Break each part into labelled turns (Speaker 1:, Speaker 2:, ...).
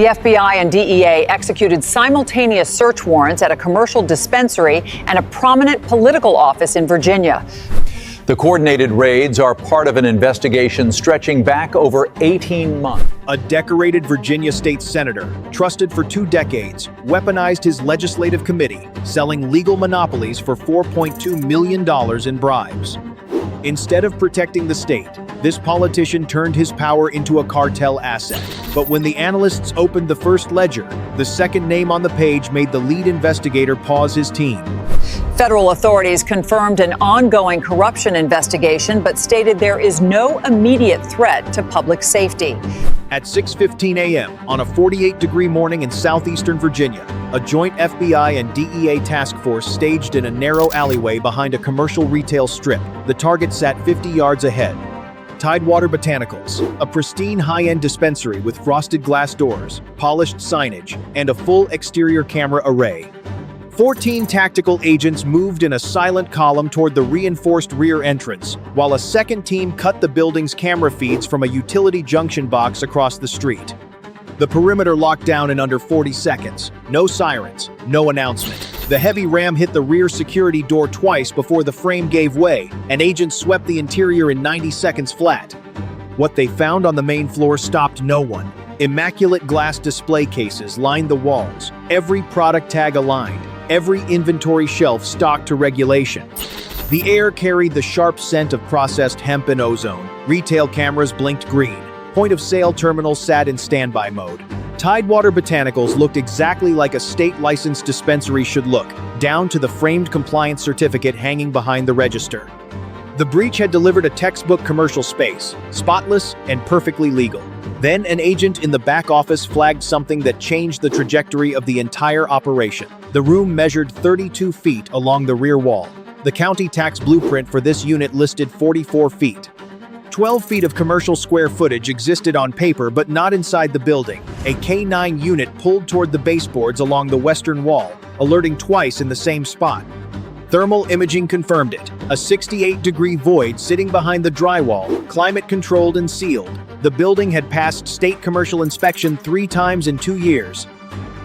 Speaker 1: The FBI and DEA executed simultaneous search warrants at a commercial dispensary and a prominent political office in Virginia.
Speaker 2: The coordinated raids are part of an investigation stretching back over 18 months.
Speaker 3: A decorated Virginia state senator, trusted for 2 decades, weaponized his legislative committee, selling legal monopolies for $4.2 million in bribes. Instead of protecting the state, this politician turned his power into a cartel asset. But when the analysts opened the first ledger, the second name on the page made the lead investigator pause his team.
Speaker 1: Federal authorities confirmed an ongoing corruption investigation, but stated there is no immediate threat to public safety.
Speaker 3: At 6:15 a.m. on a 48-degree morning in southeastern Virginia, a joint FBI and DEA task force staged in a narrow alleyway behind a commercial retail strip. The target sat 50 yards ahead. Tidewater Botanicals, a pristine high-end dispensary with frosted glass doors, polished signage, and a full exterior camera array. 14 tactical agents moved in a silent column toward the reinforced rear entrance, while a second team cut the building's camera feeds from a utility junction box across the street. The perimeter locked down in under 40 seconds. No sirens, no announcement. The heavy ram hit the rear security door twice before the frame gave way, and agents swept the interior in 90 seconds flat. What they found on the main floor stopped no one. Immaculate glass display cases lined the walls, every product tag aligned, every inventory shelf stocked to regulation. The air carried the sharp scent of processed hemp and ozone. Retail cameras blinked green. Point-of-sale terminals sat in standby mode. Tidewater Botanicals looked exactly like a state-licensed dispensary should look, down to the framed compliance certificate hanging behind the register. The breach had delivered a textbook commercial space, spotless and perfectly legal. Then an agent in the back office flagged something that changed the trajectory of the entire operation. The room measured 32 feet along the rear wall. The county tax blueprint for this unit listed 44 feet. 12 feet of commercial square footage existed on paper but not inside the building. A K9 unit pulled toward the baseboards along the western wall, alerting twice in the same spot. Thermal imaging confirmed it. A 68-degree void sitting behind the drywall, climate-controlled and sealed. The building had passed state commercial inspection 3 times in 2 years.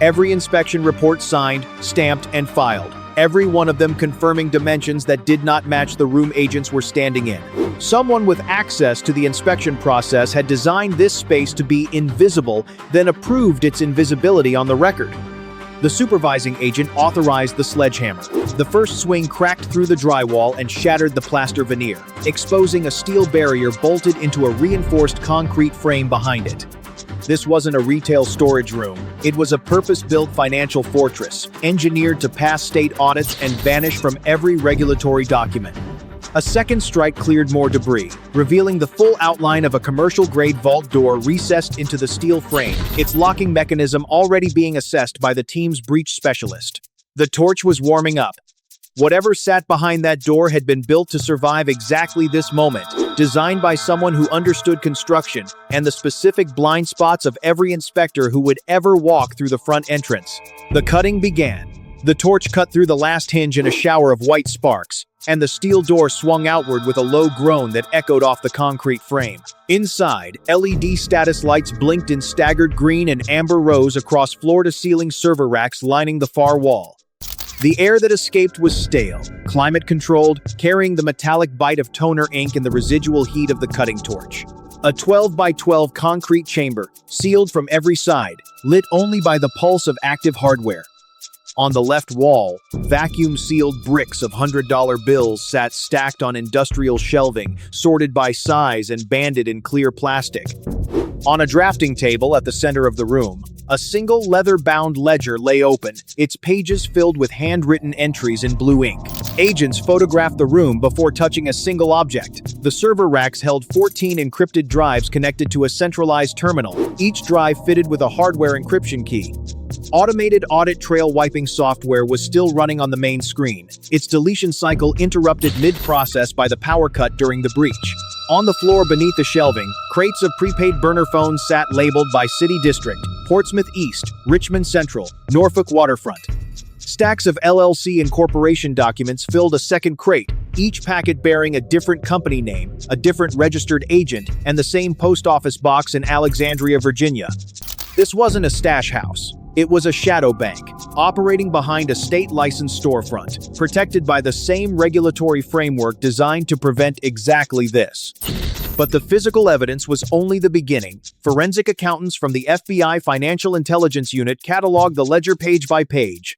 Speaker 3: Every inspection report signed, stamped, and filed. Every one of them confirming dimensions that did not match the room agents were standing in. Someone with access to the inspection process had designed this space to be invisible, then approved its invisibility on the record. The supervising agent authorized the sledgehammer. The first swing cracked through the drywall and shattered the plaster veneer, exposing a steel barrier bolted into a reinforced concrete frame behind it. This wasn't a retail storage room. It was a purpose-built financial fortress, engineered to pass state audits and vanish from every regulatory document. A second strike cleared more debris, revealing the full outline of a commercial-grade vault door recessed into the steel frame, its locking mechanism already being assessed by the team's breach specialist. The torch was warming up. Whatever sat behind that door had been built to survive exactly this moment, designed by someone who understood construction and the specific blind spots of every inspector who would ever walk through the front entrance. The cutting began. The torch cut through the last hinge in a shower of white sparks, and the steel door swung outward with a low groan that echoed off the concrete frame. Inside, LED status lights blinked in staggered green and amber rows across floor-to-ceiling server racks lining the far wall. The air that escaped was stale, climate-controlled, carrying the metallic bite of toner ink and the residual heat of the cutting torch. A 12-by-12 concrete chamber, sealed from every side, lit only by the pulse of active hardware. On the left wall, vacuum-sealed bricks of $100 bills sat stacked on industrial shelving, sorted by size and banded in clear plastic. On a drafting table at the center of the room, a single leather-bound ledger lay open, its pages filled with handwritten entries in blue ink. Agents photographed the room before touching a single object. The server racks held 14 encrypted drives connected to a centralized terminal, each drive fitted with a hardware encryption key. Automated audit trail wiping software was still running on the main screen, its deletion cycle interrupted mid-process by the power cut during the breach. On the floor beneath the shelving, crates of prepaid burner phones sat labeled by City District, Portsmouth East, Richmond Central, Norfolk Waterfront. Stacks of LLC incorporation documents filled a second crate, each packet bearing a different company name, a different registered agent, and the same post office box in Alexandria, Virginia. This wasn't a stash house. It was a shadow bank, operating behind a state-licensed storefront, protected by the same regulatory framework designed to prevent exactly this. But the physical evidence was only the beginning. Forensic accountants from the FBI Financial Intelligence Unit cataloged the ledger page by page.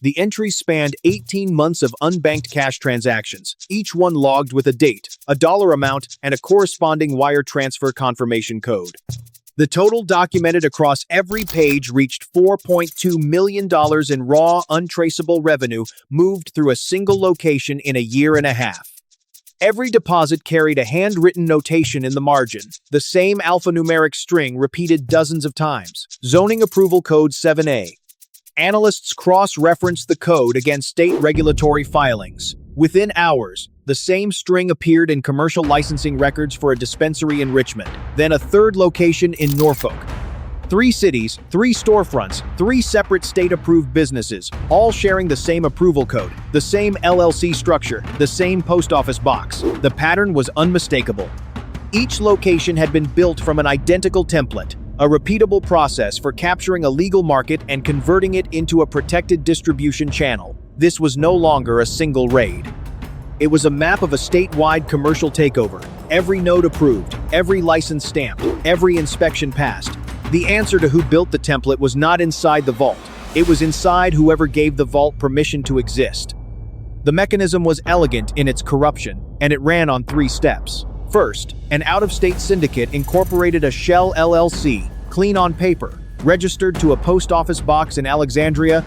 Speaker 3: The entries spanned 18 months of unbanked cash transactions, each one logged with a date, a dollar amount, and a corresponding wire transfer confirmation code. The total documented across every page reached $4.2 million in raw, untraceable revenue moved through a single location in a year and a half. Every deposit carried a handwritten notation in the margin, the same alphanumeric string repeated dozens of times. Zoning Approval Code 7A. Analysts cross-referenced the code against state regulatory filings. Within hours, the same string appeared in commercial licensing records for a dispensary in Richmond, then a third location in Norfolk. 3 cities, 3 storefronts, 3 separate state-approved businesses, all sharing the same approval code, the same LLC structure, the same post office box. The pattern was unmistakable. Each location had been built from an identical template, a repeatable process for capturing a legal market and converting it into a protected distribution channel. This was no longer a single raid. It was a map of a statewide commercial takeover. Every node approved, every license stamped, every inspection passed. The answer to who built the template was not inside the vault. It was inside whoever gave the vault permission to exist. The mechanism was elegant in its corruption, and it ran on 3 steps. First, an out-of-state syndicate incorporated a shell LLC, clean on paper, registered to a post office box in Alexandria,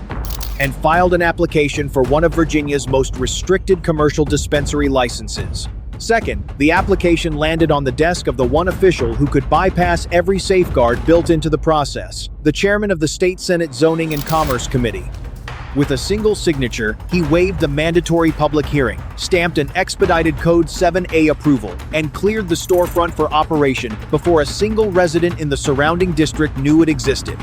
Speaker 3: and filed an application for one of Virginia's most restricted commercial dispensary licenses. Second, the application landed on the desk of the one official who could bypass every safeguard built into the process, the chairman of the State Senate Zoning and Commerce Committee. With a single signature, he waived the mandatory public hearing, stamped an expedited Code 7A approval, and cleared the storefront for operation before a single resident in the surrounding district knew it existed.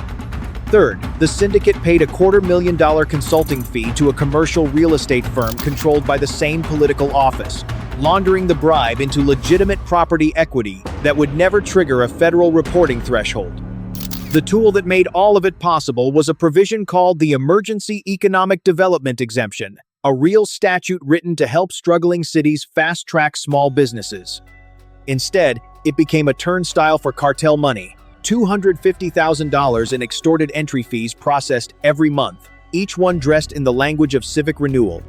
Speaker 3: Third, the syndicate paid a $250,000 consulting fee to a commercial real estate firm controlled by the same political office, laundering the bribe into legitimate property equity that would never trigger a federal reporting threshold. The tool that made all of it possible was a provision called the Emergency Economic Development Exemption, a real statute written to help struggling cities fast-track small businesses. Instead, it became a turnstile for cartel money, $250,000 in extorted entry fees processed every month, each one dressed in the language of civic renewal.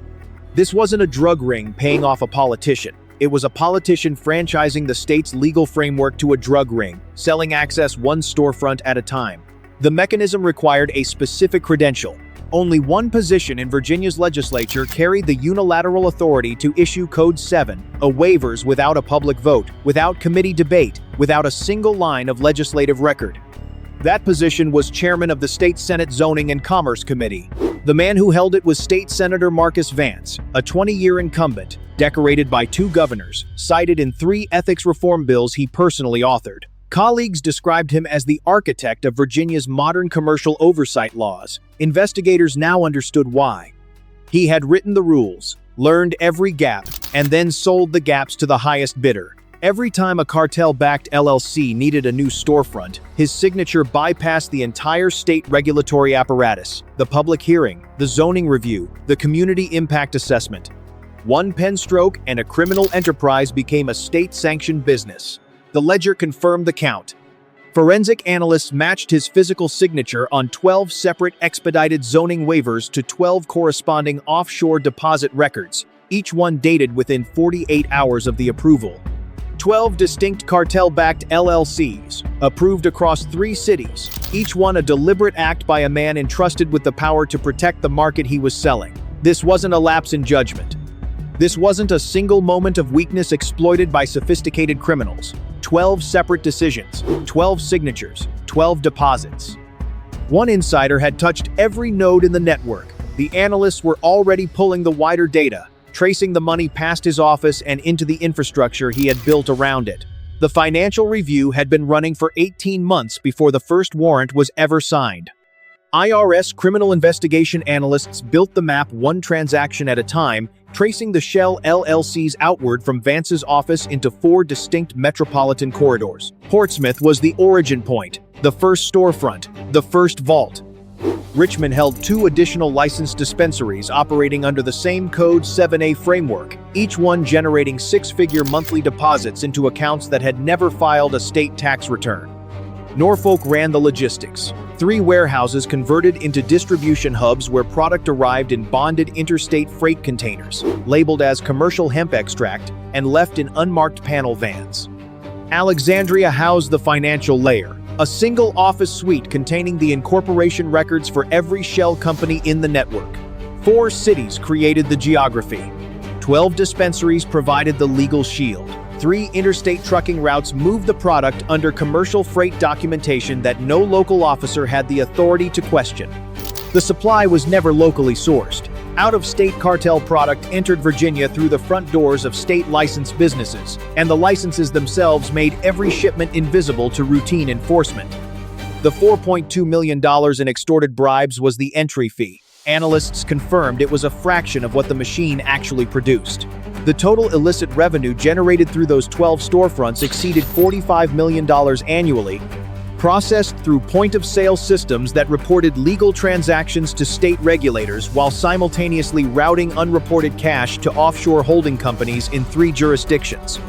Speaker 3: This wasn't a drug ring paying off a politician. It was a politician franchising the state's legal framework to a drug ring, selling access one storefront at a time. The mechanism required a specific credential. Only one position in Virginia's legislature carried the unilateral authority to issue Code 7, a waivers without a public vote, without committee debate, without a single line of legislative record. That position was chairman of the State Senate Zoning and Commerce Committee. The man who held it was State Senator Marcus Vance, a 20-year incumbent, decorated by 2 governors, cited in 3 ethics reform bills he personally authored. Colleagues described him as the architect of Virginia's modern commercial oversight laws. Investigators now understood why. He had written the rules, learned every gap, and then sold the gaps to the highest bidder. Every time a cartel-backed LLC needed a new storefront, his signature bypassed the entire state regulatory apparatus, the public hearing, the zoning review, the community impact assessment. One pen stroke and a criminal enterprise became a state-sanctioned business. The ledger confirmed the count. Forensic analysts matched his physical signature on 12 separate expedited zoning waivers to 12 corresponding offshore deposit records, each one dated within 48 hours of the approval. 12 distinct cartel-backed LLCs, approved across 3 cities, each one a deliberate act by a man entrusted with the power to protect the market he was selling. This wasn't a lapse in judgment. This wasn't a single moment of weakness exploited by sophisticated criminals. 12 separate decisions, 12 signatures, 12 deposits. One insider had touched every node in the network. The analysts were already pulling the wider data, tracing the money past his office and into the infrastructure he had built around it. The financial review had been running for 18 months before the first warrant was ever signed. IRS criminal investigation analysts built the map one transaction at a time, tracing the shell LLCs outward from Vance's office into 4 distinct metropolitan corridors. Portsmouth was the origin point, The first storefront, the first vault. Richmond held 2 additional licensed dispensaries operating under the same Code 7A framework, each one generating 6-figure monthly deposits into accounts that had never filed a state tax return. Norfolk ran the logistics. 3 warehouses converted into distribution hubs where product arrived in bonded interstate freight containers, labeled as commercial hemp extract, and left in unmarked panel vans. Alexandria housed the financial layer, a single office suite containing the incorporation records for every shell company in the network. 4 cities created the geography. 12 dispensaries provided the legal shield. 3 interstate trucking routes moved the product under commercial freight documentation that no local officer had the authority to question. The supply was never locally sourced. Out-of-state cartel product entered Virginia through the front doors of state-licensed businesses, and the licenses themselves made every shipment invisible to routine enforcement. The $4.2 million in extorted bribes was the entry fee. Analysts confirmed it was a fraction of what the machine actually produced. The total illicit revenue generated through those 12 storefronts exceeded $45 million annually, processed through point-of-sale systems that reported legal transactions to state regulators while simultaneously routing unreported cash to offshore holding companies in 3 jurisdictions.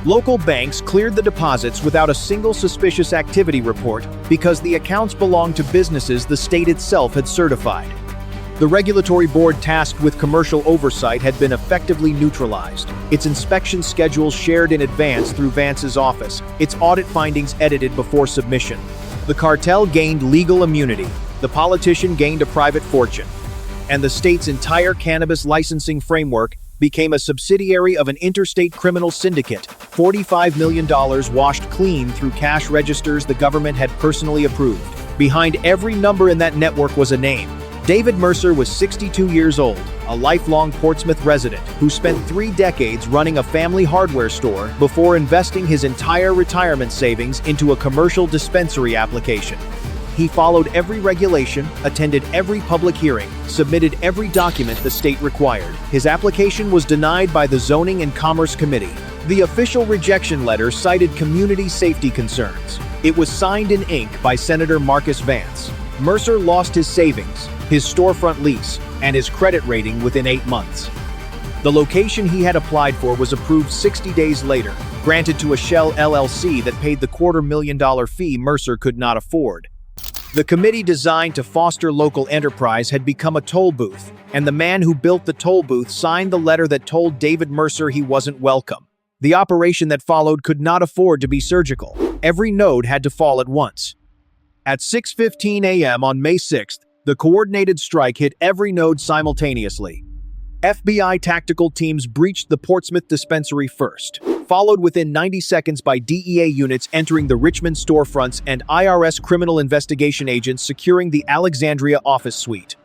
Speaker 3: Local banks cleared the deposits without a single suspicious activity report because the accounts belonged to businesses the state itself had certified. The regulatory board tasked with commercial oversight had been effectively neutralized, its inspection schedules shared in advance through Vance's office, its audit findings edited before submission. The cartel gained legal immunity, the politician gained a private fortune, and the state's entire cannabis licensing framework became a subsidiary of an interstate criminal syndicate, $45 million washed clean through cash registers the government had personally approved. Behind every number in that network was a name. David Mercer was 62 years old, a lifelong Portsmouth resident who spent 3 decades running a family hardware store before investing his entire retirement savings into a commercial dispensary application. He followed every regulation, attended every public hearing, submitted every document the state required. His application was denied by the Zoning and Commerce Committee. The official rejection letter cited community safety concerns. It was signed in ink by Senator Marcus Vance. Mercer lost his savings, his storefront lease, and his credit rating within 8 months. The location he had applied for was approved 60 days later, granted to a shell LLC that paid the $250,000 fee Mercer could not afford. The committee designed to foster local enterprise had become a toll booth, and the man who built the toll booth signed the letter that told David Mercer he wasn't welcome. The operation that followed could not afford to be surgical. Every node had to fall at once. At 6:15 a.m. on May 6th, the coordinated strike hit every node simultaneously. FBI tactical teams breached the Portsmouth dispensary first, followed within 90 seconds by DEA units entering the Richmond storefronts and IRS criminal investigation agents securing the Alexandria office suite.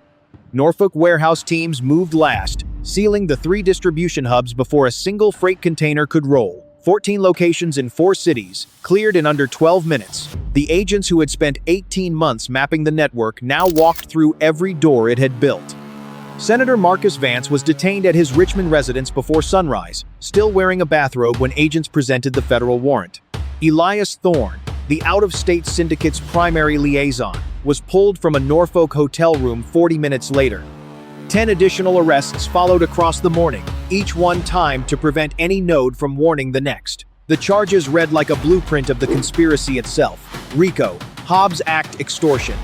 Speaker 3: Norfolk warehouse teams moved last, sealing the 3 distribution hubs before a single freight container could roll. 14 locations in 4 cities, cleared in under 12 minutes. The agents who had spent 18 months mapping the network now walked through every door it had built. Senator Marcus Vance was detained at his Richmond residence before sunrise, still wearing a bathrobe when agents presented the federal warrant. Elias Thorne, the out-of-state syndicate's primary liaison, was pulled from a Norfolk hotel room 40 minutes later. 10 additional arrests followed across the morning, each one timed to prevent any node from warning the next. The charges read like a blueprint of the conspiracy itself. RICO, Hobbs Act extortion.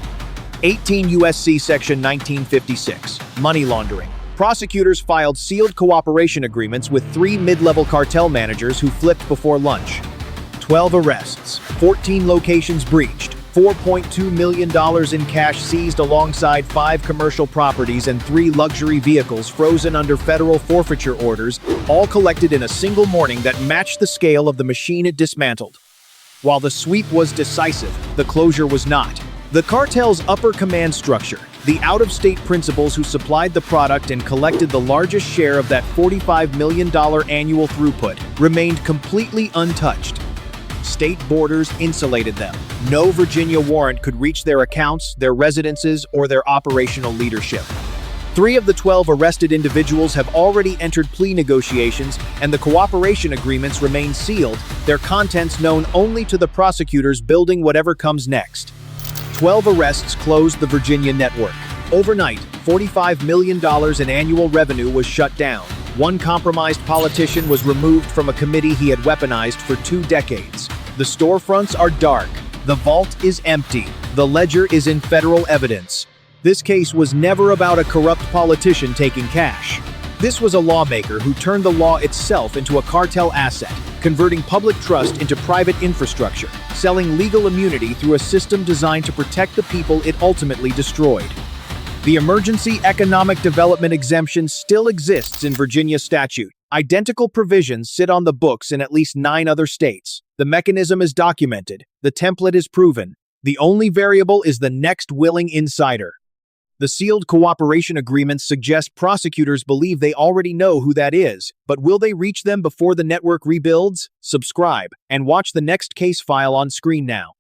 Speaker 3: 18 U.S.C. Section 1956, money laundering. Prosecutors filed sealed cooperation agreements with 3 mid-level cartel managers who flipped before lunch. 12 arrests, 14 locations breached, $4.2 million in cash seized alongside 5 commercial properties and 3 luxury vehicles frozen under federal forfeiture orders, all collected in a single morning that matched the scale of the machine it dismantled. While the sweep was decisive, the closure was not. The cartel's upper command structure, the out-of-state principals who supplied the product and collected the largest share of that $45 million annual throughput, remained completely untouched. State borders insulated them. No Virginia warrant could reach their accounts, their residences, or their operational leadership. 3 of the 12 arrested individuals have already entered plea negotiations, and the cooperation agreements remain sealed, their contents known only to the prosecutors building whatever comes next. 12 arrests closed the Virginia network. Overnight, $45 million in annual revenue was shut down. One compromised politician was removed from a committee he had weaponized for 2 decades. The storefronts are dark. The vault is empty. The ledger is in federal evidence. This case was never about a corrupt politician taking cash. This was a lawmaker who turned the law itself into a cartel asset, converting public trust into private infrastructure, selling legal immunity through a system designed to protect the people it ultimately destroyed. The Emergency Economic Development Exemption still exists in Virginia statute. Identical provisions sit on the books in at least 9 other states. The mechanism is documented. The template is proven. The only variable is the next willing insider. The sealed cooperation agreements suggest prosecutors believe they already know who that is, but will they reach them before the network rebuilds? Subscribe and watch the next case file on screen now.